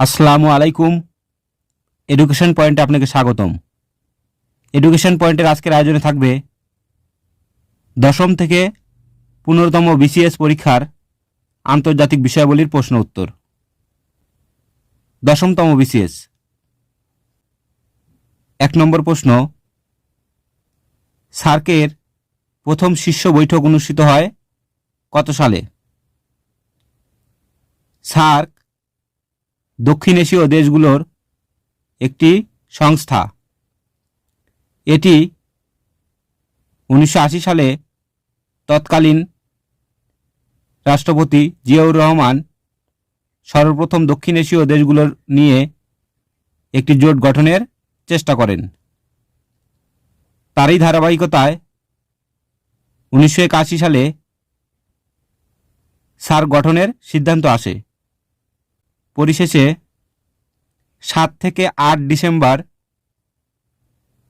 আসসালামু আলাইকুম। এডুকেশন পয়েন্টে আপনাকে স্বাগতম। এডুকেশন পয়েন্টের আজকের আয়োজনে থাকবে দশম থেকে 15তম বিসিএস পরীক্ষার আন্তর্জাতিক বিষয়াবলীর প্রশ্ন উত্তর। দশমতম বিসিএস 1 নম্বর প্রশ্ন, সার্কের প্রথম শীর্ষ বৈঠক অনুষ্ঠিত হয় কত সালে? সার্ক দক্ষিণ এশীয় দেশগুলোর একটি সংস্থা। এটি 1980 সালে তৎকালীন রাষ্ট্রপতি জিয়াউর রহমান সর্বপ্রথম দক্ষিণ এশীয় দেশগুলোর নিয়ে একটি জোট গঠনের চেষ্টা করেন। তারই ধারাবাহিকতায় 1981 সালে সার্ক গঠনের সিদ্ধান্ত আসে। পরিশেষে 7 থেকে 8 ডিসেম্বর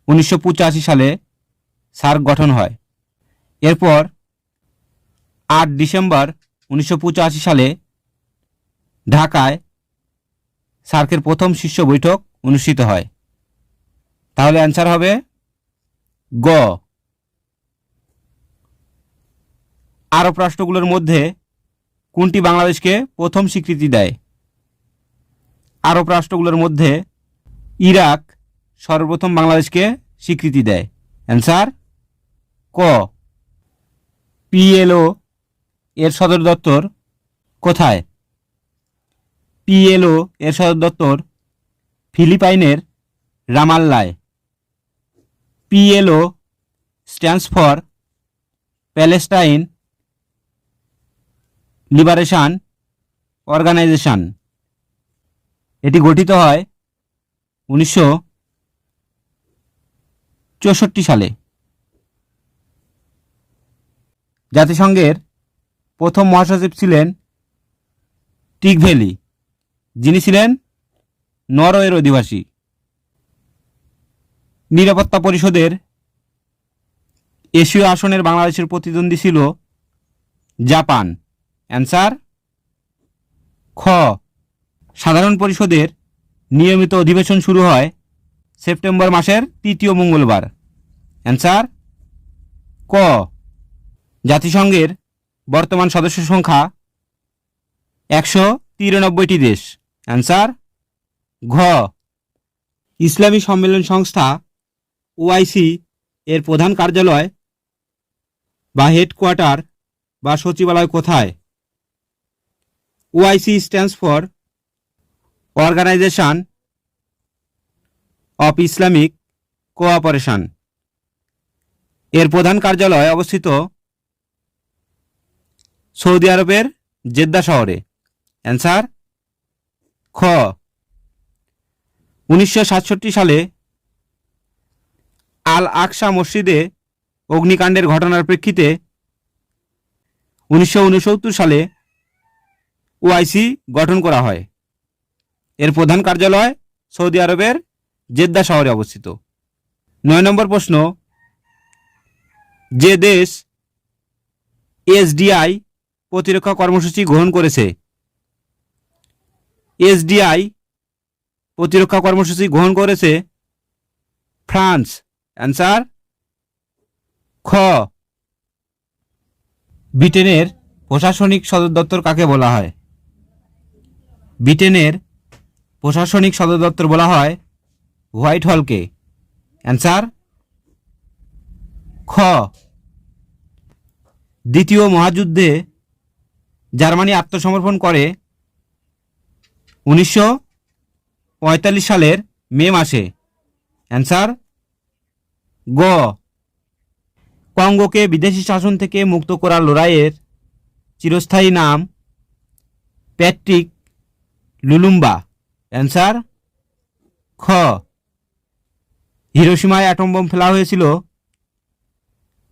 1985 সালে সার্ক গঠন হয়। এরপর 8 ডিসেম্বর 1985 সালে ঢাকায় সার্কের প্রথম শীর্ষ বৈঠক অনুষ্ঠিত হয়। তাহলে অ্যান্সার হবে গ। আরব রাষ্ট্রগুলোর মধ্যে কোনটি বাংলাদেশকে প্রথম স্বীকৃতি দেয়? আরব রাষ্ট্রগুলোর মধ্যে ইরাক সর্বপ্রথম বাংলাদেশকে স্বীকৃতি দেয়। অ্যান্সার ক। পিএলও এর সদর দপ্তর কোথায়? পিএলও এর সদর দপ্তর ফিলিপাইনের রামাল্লায়। PLO stands for Palestine Liberation Organization. এটি গঠিত হয় 1964 সালে। জাতিসংঘের প্রথম মহাসচিব ছিলেন টিকভেলি, যিনি ছিলেন নরওয়ের অধিবাসী। নিরাপত্তা পরিষদের এশীয় আসনের বাংলাদেশের প্রতিদ্বন্দ্বী ছিল জাপান। অ্যান্সার খ। সাধারণ পরিষদের নিয়মিত অধিবেশন শুরু হয় সেপ্টেম্বর মাসের 3য় মঙ্গলবার। অ্যান্সার ক। জাতিসংঘের বর্তমান সদস্য সংখ্যা 193টি দেশ। অ্যান্সার ঘ। ইসলামী সম্মেলন সংস্থা ওআইসি এর প্রধান কার্যালয় বা হেডকোয়ার্টার বা সচিবালয় কোথায়? OIC stands for organisation of Islamic cooperation. এর প্রধান কার্যালয় অবস্থিত সৌদি আরবের জেদ্দা শহরে। অ্যান্সার খ। 1967 সালে আল আকসা মসজিদে অগ্নিকাণ্ডের ঘটনার প্রেক্ষিতে 1969 সালে ওআইসি গঠন করা হয়। এর প্রধান কার্যালয় সৌদি আরবের জেদ্দা শহরে অবস্থিত। 9 নম্বর প্রশ্ন, যে দেশ এসডিআই প্রতিরক্ষা কর্মসূচি গ্রহণ করেছে? এসডিআই প্রতিরক্ষা কর্মসূচি গ্রহণ করেছে ফ্রান্স। অ্যান্সার খ। ব্রিটেনের প্রশাসনিক সদর দপ্তর কাকে বলা হয়? ব্রিটেনের প্রশাসনিক সদর দপ্তর বলা হয় হোয়াইট হলকে। অ্যান্সার খ। দ্বিতীয় মহাযুদ্ধে জার্মানি আত্মসমর্পণ করে 1945 সালের মে মাসে। অ্যান্সার গ। কঙ্গোকে বিদেশি শাসন থেকে মুক্ত করার লড়াইয়ের চিরস্থায়ী নাম প্যাট্রিক লুলুম্বা। অ্যান্সার খ। হিরোশিমায় অ্যাটম বোম ফেলা হয়েছিল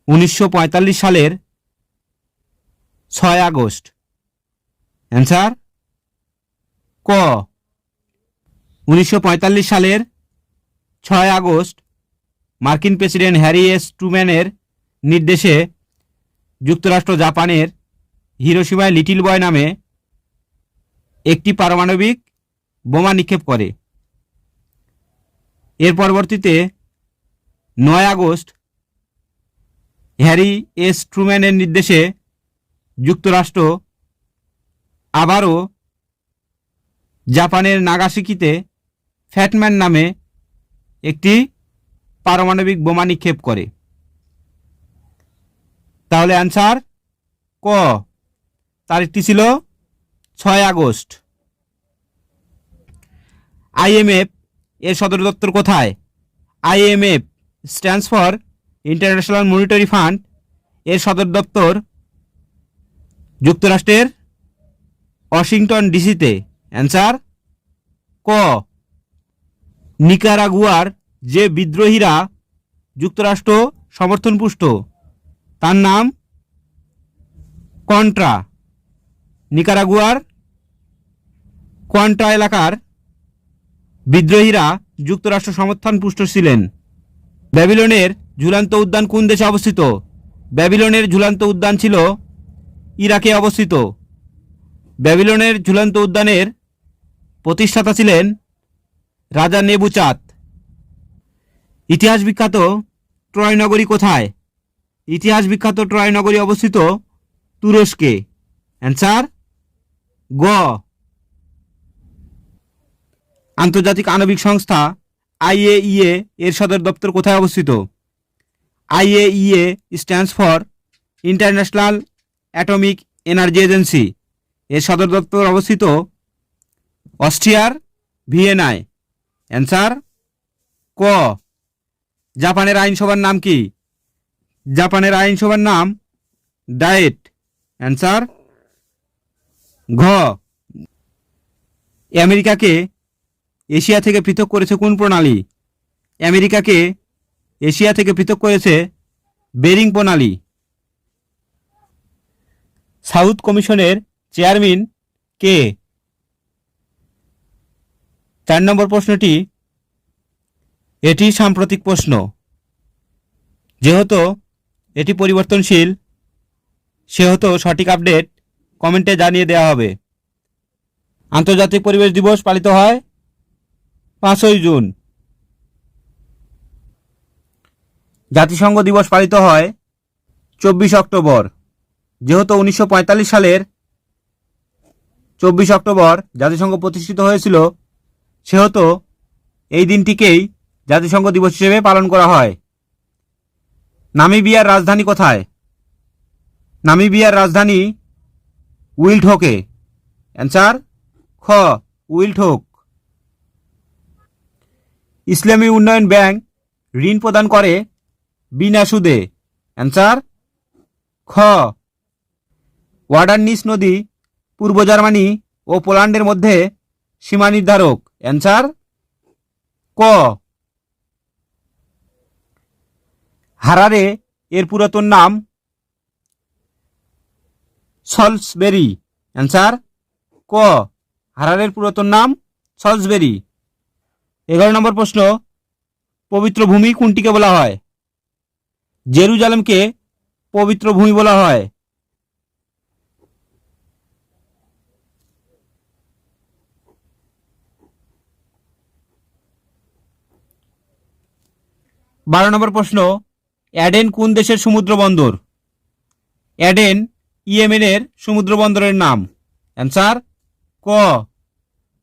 1945 সালের 6 আগস্ট। অ্যান্সার ক। 1945 সালের 6 আগস্ট মার্কিন প্রেসিডেন্ট হ্যারি এস ট্রুম্যানের নির্দেশে যুক্তরাষ্ট্র জাপানের হিরোশিমায় লিটল বয় নামে একটি পারমাণবিক বোমা নিক্ষেপ করে। এর পরবর্তীতে 9 আগস্ট হ্যারি এস ট্রুম্যানের নির্দেশে যুক্তরাষ্ট্র আবারও জাপানের নাগাসাকিতে ফ্যাটম্যান নামে একটি পারমাণবিক বোমা নিক্ষেপ করে। তাহলে অ্যান্সার ক, তারিখটি ছিল 6 আগস্ট। আইএমএফ এর সদর দপ্তর কোথায়? IMF stands for international monetary fund. এর সদর দপ্তর যুক্তরাষ্ট্রের ওয়াশিংটন ডিসিতে। অ্যান্সার ক। নিকারাগুয়ার যে বিদ্রোহীরা যুক্তরাষ্ট্র সমর্থনপুষ্ট তার নাম কন্ট্রা। নিকারাগুয়ার কোয়ান্টা এলাকার বিদ্রোহীরা যুক্তরাষ্ট্র সমর্থনপুষ্ট ছিলেন। ব্যাবিলনের ঝুলন্ত উদ্যান কোন দেশে অবস্থিত? ব্যাবিলনের ঝুলন্ত উদ্যান ছিল ইরাকে অবস্থিত। ব্যাবিলনের ঝুলন্ত উদ্যানের প্রতিষ্ঠাতা ছিলেন রাজা নেবুচাঁদ। ইতিহাস বিখ্যাত ট্রয় নগরী কোথায়? ইতিহাস বিখ্যাত ট্রয় নগরী অবস্থিত তুরস্কে। অ্যান্সার গ। আন্তর্জাতিক আণবিক সংস্থা আইএইএ এর সদর দপ্তর কোথায় অবস্থিত? IAEA stands for international atomic energy agency. এর সদর দপ্তর অবস্থিত অস্ট্রিয়ার ভিয়েনায়। অ্যান্সার ক। জাপানের আইনসভার নাম কি? জাপানের আইনসভার নাম ডায়েট। অ্যান্সার ঘ। আমেরিকাকে এশিয়া থেকে পৃথক করেছে কোন প্রণালী? আমেরিকাকে এশিয়া থেকে পৃথক করেছে বেরিং প্রণালী। সাউথ কমিশনের চেয়ারম্যান কে? 4 নম্বর প্রশ্নটি এটি সাম্প্রতিক প্রশ্ন, যেহেতু এটি পরিবর্তনশীল সেহেতু সঠিক আপডেট কমেন্টে জানিয়ে দেওয়া হবে। আন্তর্জাতিক পরিবেশ দিবস পালিত হয় 5ই জুন। জাতিসংঘ দিবস পালিত হয় 24 অক্টোবর। যেহেতু 1945 সালের 24 অক্টোবর জাতিসংঘ প্রতিষ্ঠিত হয়েছিল সেহেতু এই দিনটিকেই জাতিসংঘ দিবস হিসেবে পালন করা হয়। নামিবিয়ার রাজধানী কোথায়? নামিবিয়ার রাজধানী উইল্ডহোকে। অ্যান্সার খ, উইল্ডহোক। ইসলামী উন্নয়ন ব্যাংক ঋণ প্রদান করে বিনা সুদে। অ্যান্সার খ। ওয়াডারনিস নদী পূর্ব জার্মানি ও পোল্যান্ডের মধ্যে সীমা নির্ধারক। অ্যান্সার ক। হারারে এর পুরাতন নাম সলসবেরি। অ্যান্সার ক। হারারের পুরাতন নাম সলসবেরি। 11 নম্বর প্রশ্ন, পবিত্র ভূমি কোনটিকে বলা হয়? জেরুজালেমকে পবিত্র ভূমি বলা হয়। বারো নম্বর প্রশ্ন, অ্যাডেন কোন দেশের সমুদ্র বন্দর? অ্যাডেন ইয়েমেনের সমুদ্র বন্দরের নাম। অ্যান্সার ক।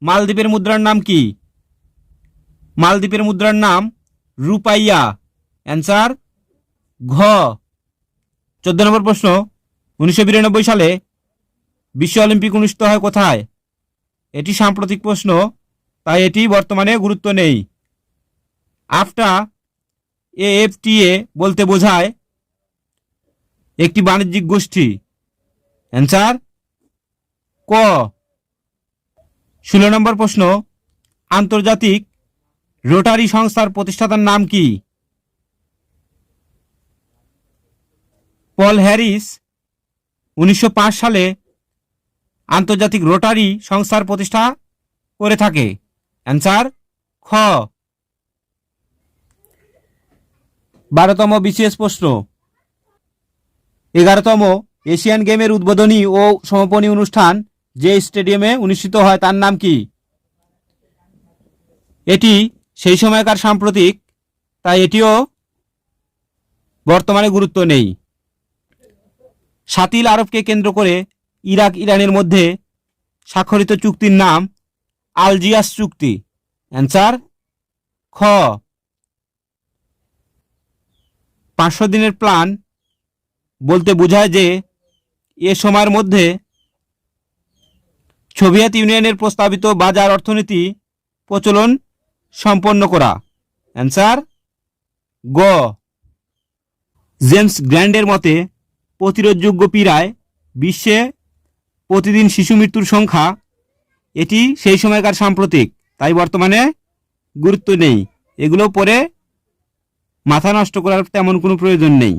মালদ্বীপের মুদ্রার নাম কি? মালদ্বীপের মুদ্রার নাম রুপাইয়া। অ্যান্সার ঘ। 14 নম্বর প্রশ্ন, 1992 সালে বিশ্ব অলিম্পিক অনুষ্ঠিত হয় কোথায়? এটি সাম্প্রতিক প্রশ্ন, তাই এটি বর্তমানে গুরুত্ব নেই। আফটা এএফটিএ বলতে বোঝায় একটি বাণিজ্যিক গোষ্ঠী। অ্যান্সার ক। 16 নম্বর প্রশ্ন, আন্তর্জাতিক রোটারি সংস্থার প্রতিষ্ঠাতার নাম কি? পল হ্যারিস 1905 সালে আন্তর্জাতিক রোটারি সংস্থার প্রতিষ্ঠা করে থাকে। অ্যান্সার খ। 12তম বিসিএস প্রশ্ন, 11তম এশিয়ান গেমের উদ্বোধনী ও সমাপনী অনুষ্ঠান যে স্টেডিয়ামে অনুষ্ঠিত হয় তার নাম কি? এটি সেই সময়কার সাম্প্রতিক, তাই এটিও বর্তমানে গুরুত্ব নেই। সাতিল আরবকে কেন্দ্র করে ইরাক ইরানের মধ্যে স্বাক্ষরিত চুক্তির নাম আলজিয়াস চুক্তি। অ্যান্সার খ। 500 দিনের প্ল্যান বলতে বোঝায় যে এ সময়ের মধ্যে সোভিয়েত ইউনিয়নের প্রস্তাবিত বাজার অর্থনীতি প্রচলন সম্পন্ন করা। অ্যান্সার গ। জেমস গ্র্যান্ডের মতে প্রতিরোধযোগ্য পীড়ায় বিশ্বে প্রতিদিন শিশু মৃত্যুর সংখ্যা, এটি সেই সময়কার সাম্প্রতিক, তাই বর্তমানে গুরুত্ব নেই। এগুলো পরে মাথা নষ্ট করার তেমন কোনো প্রয়োজন নেই।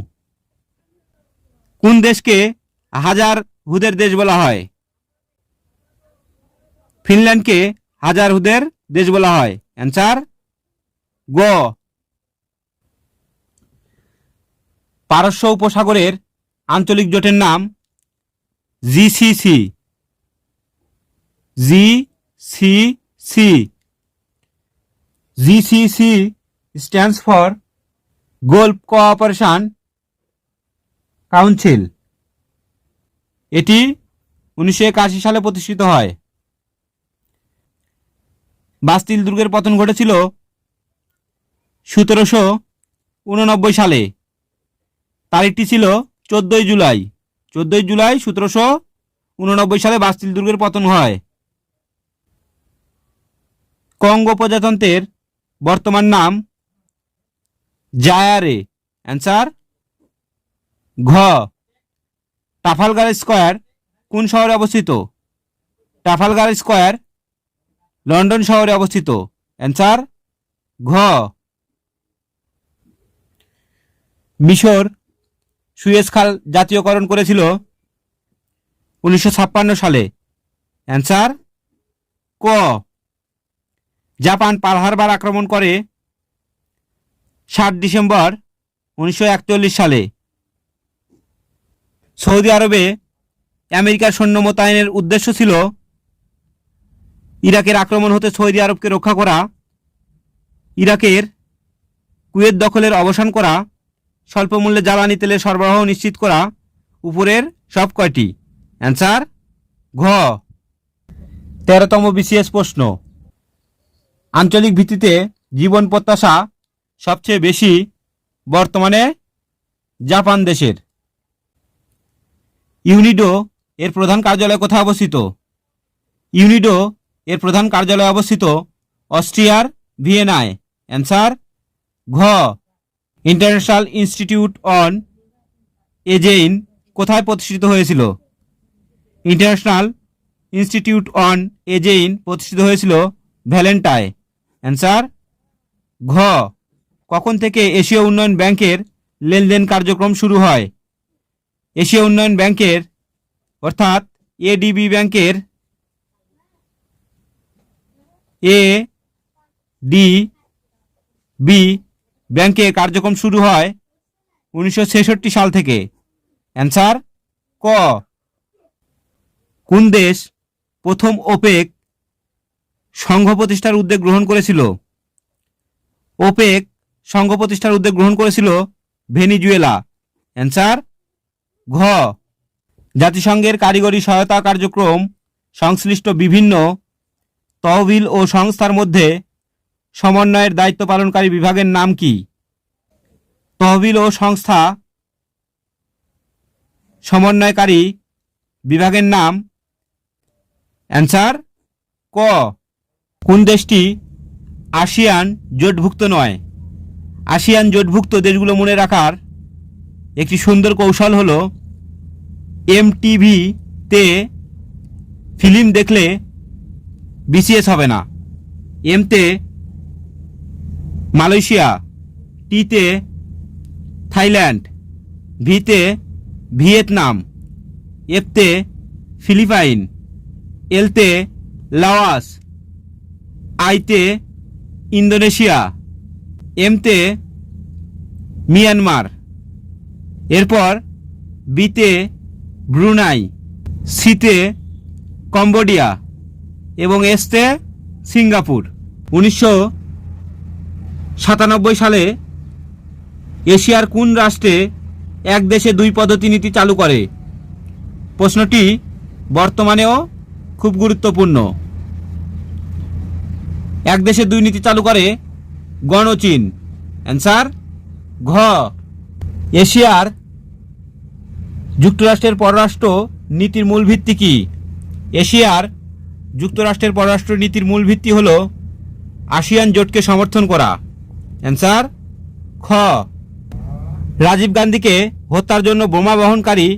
কোন দেশকে হাজার হুদের দেশ বলা হয়? ফিনল্যান্ডকে হাজার হুদের দেশ বলা হয়। অ্যান্সার গ। পারস্য উপসাগরের আঞ্চলিক জোটের নাম GCC. GCC GCC stands for golf cooperation council. এটি 1981 সালে প্রতিষ্ঠিত হয়। বাস্তিল দুর্গের পতন ঘটেছিল 1789 সালে। তারিখটি ছিল 14 জুলাই। 14 জুলাই 1789 সালে বাস্তিল দুর্গের পতন হয়। কঙ্গো প্রজাতন্ত্রের বর্তমান নাম জায়ারে। অ্যান্সার ঘ। ট্রাফালগার স্কয়ার কোন শহরে অবস্থিত? ট্রাফালগার স্কয়ার লন্ডন শহরে অবস্থিত। অ্যান্সার ঘ। মিশর সুয়েজ খাল জাতীয়করণ করেছিল 1956 সালে। অ্যান্সার ক। জাপান পার্ল হারবার আক্রমণ করে 7 ডিসেম্বর 1941 সালে। সৌদি আরবে আমেরিকার সৈন্য মোতায়েনের উদ্দেশ্য ছিল ইরাকের আক্রমণ হতে সৌদি আরবকে রক্ষা করা, ইরাকের কুয়েত দখলের অবসান করা, স্বল্পমূল্যে জ্বালানি তেলের সরবরাহ নিশ্চিত করা। উপরের সব কয়টি? অ্যান্সার ঘ। 13তম বিসিএস প্রশ্ন। আঞ্চলিক ভিত্তিতে জীবন প্রত্যাশা সবচেয়ে বেশি বর্তমানে জাপান দেশের। ইউনিডো এর প্রধান কার্যালয় কোথায় অবস্থিত? ইউনিডো এর প্রধান কার্যালয় অবস্থিত অস্ট্রিয়ার ভিয়েনায়। অ্যান্সার ঘ। ইন্টারন্যাশনাল ইনস্টিটিউট অন এজেইন কোথায় প্রতিষ্ঠিত হয়েছিল? ইন্টারন্যাশনাল ইনস্টিটিউট অন এজেইন প্রতিষ্ঠিত হয়েছিল ভ্যালেন্টায়। অ্যান্সার ঘ। কখন থেকে এশীয় উন্নয়ন ব্যাংকের লেনদেন কার্যক্রম শুরু হয়? এশীয় উন্নয়ন ব্যাংকের অর্থাৎ এডিবি ব্যাংকের এডিবি ব্যাংকে কার্যক্রম শুরু হয় 1966 সাল থেকে। অ্যান্সার ক। কোন দেশ প্রথম ওপেক সংঘ প্রতিষ্ঠার উদ্যোগ গ্রহণ করেছিল? ওপেক সংঘ প্রতিষ্ঠার উদ্যোগ গ্রহণ করেছিল ভেনিজুয়েলা। অ্যান্সার ঘ। জাতিসংঘের কারিগরি সহায়তা কার্যক্রম সংশ্লিষ্ট বিভিন্ন তহবিল ও সংস্থার মধ্যে সমন্বয়ের দায়িত্ব পালনকারী বিভাগের নাম কি? তহবিল ও সংস্থা সমন্বয়কারী বিভাগের নাম? অ্যান্সার ক। কোন দেশটি আসিয়ান জোটভুক্ত নয়? আসিয়ান জোটভুক্ত দেশগুলো মনে রাখার একটি সুন্দর কৌশল হলো এমটিভিতে ফিল্ম দেখলে বিসিএস হবে না। এমতে মালয়েশিয়া, টিতে থাইল্যান্ড, ভিতে ভিয়েতনাম, এফতে ফিলিপাইন, এলতে লাওস, আইতে ইন্দোনেশিয়া, এমতে মিয়ানমার। এরপর বিতে ব্রুনাই, সিতে কম্বোডিয়া এবং এসতে সিঙ্গাপুর। 1997 সালে এশিয়ার কোন রাষ্ট্রে এক দেশে দুই পদ্ধতি নীতি চালু করে? প্রশ্নটি বর্তমানেও খুব গুরুত্বপূর্ণ। এক দেশে দুই নীতি চালু করে গণচীন। অ্যান্সার ঘ। এশিয়ার যুক্তরাষ্ট্রের পররাষ্ট্র নীতির মূল ভিত্তি কি? এশিয়ার যুক্তরাষ্ট্রের পররাষ্ট্র নীতির মূল ভিত্তি হল আসিয়ান জোটকে সমর্থন করা। অ্যান্সার খ। রাজীব গান্ধীকে হত্যার জন্য বোমা বহনকারী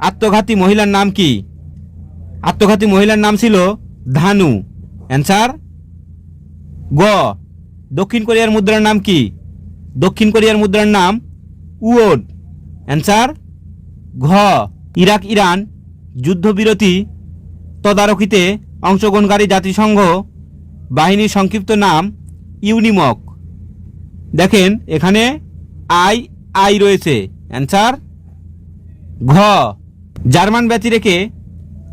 আত্মঘাতী মহিলার নাম কি? আত্মঘাতী মহিলার নাম ছিল ধানু। অ্যান্সার গ। দক্ষিণ কোরিয়ার মুদ্রার নাম কি? দক্ষিণ কোরিয়ার মুদ্রার নাম উওড। অ্যান্সার ঘ। ইরাক ইরান যুদ্ধবিরতি তদারকিতে অংশগ্রহণকারী জাতিসংঘ বাহিনীর সংক্ষিপ্ত নাম ইউনিমক। দেখেন এখানে আই আই রয়েছে। অ্যান্সার ঘ। জার্মান ব্যতি রেখে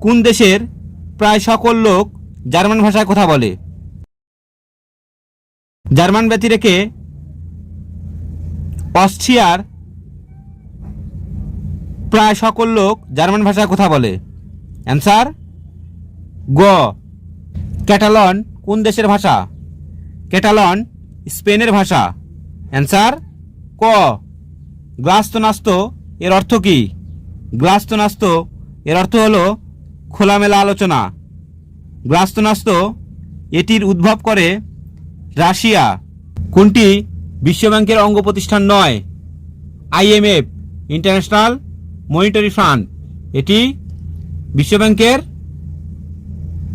কোন দেশের প্রায় সকল লোক জার্মান ভাষায় কথা বলে? জার্মান ব্যতি রেখে অস্ট্রিয়ার প্রায় সকল লোক জার্মান ভাষায় কথা বলে। অ্যান্সার গ। ক্যাটালন কোন দেশের ভাষা? ক্যাটালন স্পেনের ভাষা। অ্যান্সার ক। গ্লাস্তনাস্ত এর অর্থ কি? গ্লাস্তনাস্ত এর অর্থ হলো খোলামেলা আলোচনা। গ্লাস্তনাস্ত এটির উদ্ভব করে রাশিয়া। কোনটি বিশ্বব্যাংকের অঙ্গ প্রতিষ্ঠান নয়? আইএমএফ ইন্টারন্যাশনাল মনিটারি ফান্ড এটি বিশ্বব্যাংকের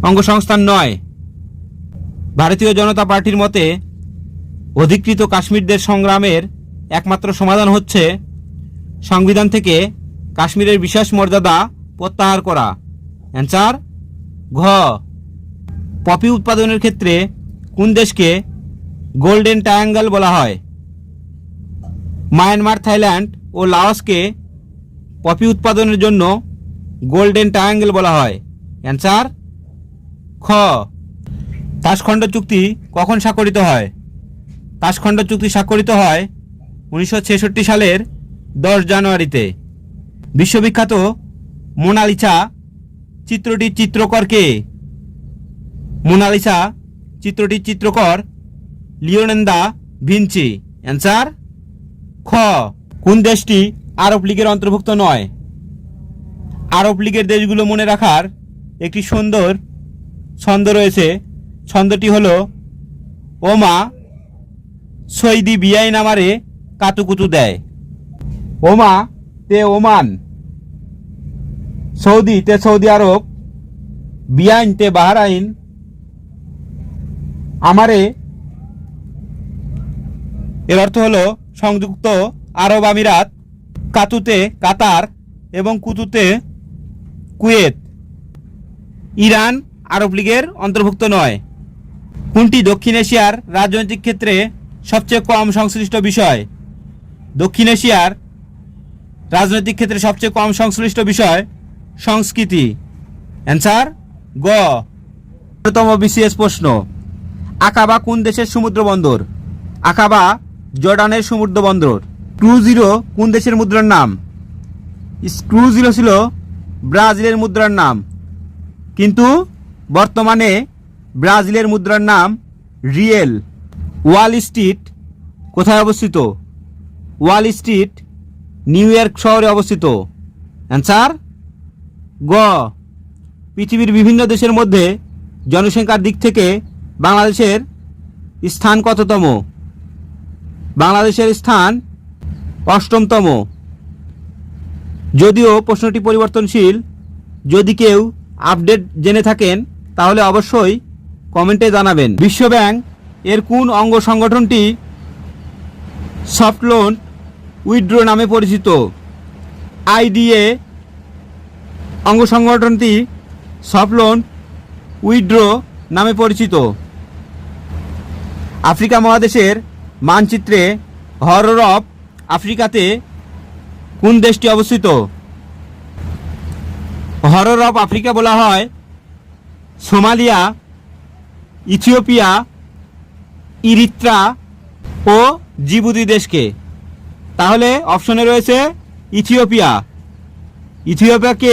অঙ্গসংস্থান নয়। ভারতীয় জনতা পার্টির মতে অধিকৃত কাশ্মীরদের সংগ্রামের একমাত্র সমাধান হচ্ছে সংবিধান থেকে কাশ্মীরের বিশেষ মর্যাদা প্রত্যাহার করা। অ্যান্সার ঘ। পপি উৎপাদনের ক্ষেত্রে কোন দেশকে গোল্ডেন ট্রায়াঙ্গল বলা হয়? মায়ানমার, থাইল্যান্ড ও লাওসকে পপি উৎপাদনের জন্য গোল্ডেন ট্রায়াঙ্গল বলা হয়। অ্যান্সার খ। তাশখণ্ড চুক্তি কখন স্বাক্ষরিত হয়? তাশখণ্ড চুক্তি স্বাক্ষরিত হয় 1966 সালের 10 জানুয়ারিতে। বিশ্ববিখ্যাত মোনালিসা চিত্রটির চিত্রকর কে? মোনালিসা চিত্রটির চিত্রকর লিওনার্দো ভিঞ্চি। অ্যান্সার খ। কোন দেশটি আরব লীগের অন্তর্ভুক্ত নয়? আরব লীগের দেশগুলো মনে রাখার একটি সুন্দর ছন্দ রয়েছে। ছন্দটি হলো ওমা সৈদি বিয়াইন আমারে কাতুকুতু দেয়। ওমা তে ওমান, সৌদি তে সৌদি আরব, বিয়াইন তে বাহরাইন, আমারে এর অর্থ হলো সংযুক্ত আরব আমিরাত, কাতুতে কাতার এবং কুতুতে কুয়েত। ইরান আরব লীগের অন্তর্ভুক্ত নয়। কোনটি দক্ষিণ এশিয়ার রাজনৈতিক ক্ষেত্রে সবচেয়ে কম সংশ্লিষ্ট বিষয়? দক্ষিণ এশিয়ার রাজনৈতিক ক্ষেত্রে সবচেয়ে কম সংশ্লিষ্ট বিষয় সংস্কৃতি। অ্যান্সার গ। তম বিসিএস প্রশ্ন, আকাবা কোন দেশের সমুদ্র বন্দর? আকাবা জর্ডানের সমুদ্র বন্দর। স্ক্রু জিরো কোন দেশের মুদ্রার নাম? স্ক্রু জিরো ছিল ব্রাজিলের মুদ্রার নাম, কিন্তু বর্তমানে ব্রাজিলের মুদ্রার নাম রিয়েল। ওয়াল স্ট্রিট কোথায় অবস্থিত? ওয়াল স্ট্রিট নিউ ইয়র্ক শহরে অবস্থিত। অ্যান্সার গ। পৃথিবীর বিভিন্ন দেশের মধ্যে জনসংখ্যার দিক থেকে বাংলাদেশের স্থান কততম? বাংলাদেশের স্থান 8তম। যদিও প্রশ্নটি পরিবর্তনশীল, যদি কেউ আপডেট জেনে থাকেন তাহলে অবশ্যই কমেন্টে জানাবেন। বিশ্বব্যাংক এর কোন অঙ্গ সংগঠনটি সফট লোন উইথড্র নামে পরিচিত? আইডিএ অঙ্গ সংগঠনটি সফট লোন উইথড্র নামে পরিচিত। আফ্রিকা মহাদেশের মানচিত্রে হর্ন অফ আফ্রিকাতে কোন দেশটি অবস্থিত? হর্ন অফ আফ্রিকা বলা হয় সোমালিয়া, ইথিওপিয়া, ইরিত্রা ও জিবুতি দেশকে? তাহলে অপশনে রয়েছে ইথিওপিয়া। ইথিওপিয়াকে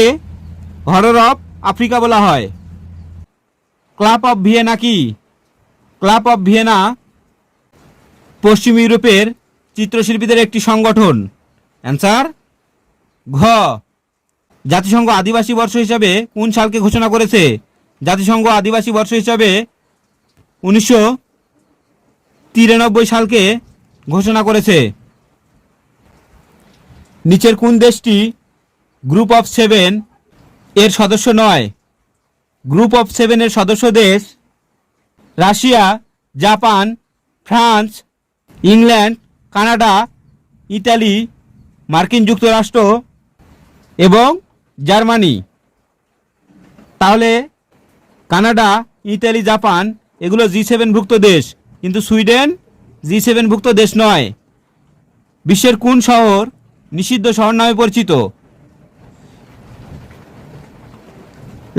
হর্ন অফ আফ্রিকা বলা হয়। ক্লাব অফ ভিয়েনা কি? ক্লাব অফ ভিয়েনা পশ্চিম ইউরোপের চিত্রশিল্পীদের একটি সংগঠন। অ্যান্সার ঘ। জাতিসংঘ আদিবাসী বর্ষ হিসাবে কোন সালকে ঘোষণা করেছে? জাতিসংঘ আদিবাসী বর্ষ হিসাবে 1993 সালকে ঘোষণা করেছে। নিচের কোন দেশটি গ্রুপ অফ 7 এর সদস্য নয়? গ্রুপ অফ 7 এর সদস্য দেশ Russia, Japan, France, England, Canada, Italy, মার্কিন যুক্তরাষ্ট্র এবং জার্মানি। তাহলে কানাডা, ইতালি, জাপান এগুলো G7 ভুক্ত দেশ, কিন্তু সুইডেন G7 ভুক্ত দেশ নয়। বিশ্বের কোন শহর নিষিদ্ধ শহর নামে পরিচিত?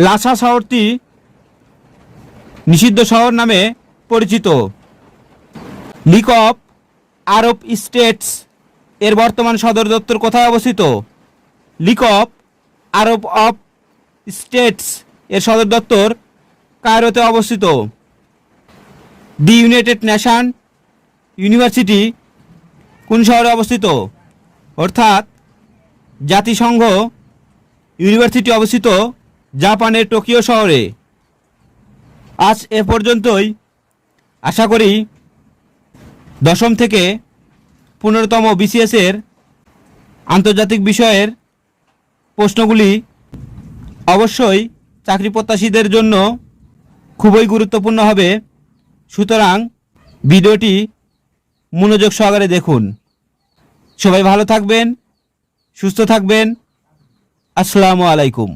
লাসা শহরটি নিষিদ্ধ শহর নামে পরিচিত। লীগ অফ আরব স্টেটস এর বর্তমান সদর দপ্তর কোথায় অবস্থিত? League of Arab of states এর সদর দপ্তর কায়রোতে অবস্থিত। দি ইউনাইটেড নেশন ইউনিভার্সিটি কোন শহরে অবস্থিত? অর্থাৎ জাতিসংঘ ইউনিভার্সিটি অবস্থিত জাপানের টোকিও শহরে। আজ এ পর্যন্তই। আশা করি দশম থেকে 15তম বিসিএস এর আন্তর্জাতিক বিষয়ের প্রশ্নগুলি অবশ্যই চাকরি প্রত্যাশীদের জন্য খুবই গুরুত্বপূর্ণ হবে। সুতরাং ভিডিওটি মনোযোগ সহকারে দেখুন। সবাই ভালো থাকবেন, সুস্থ থাকবেন। আসসালামু আলাইকুম।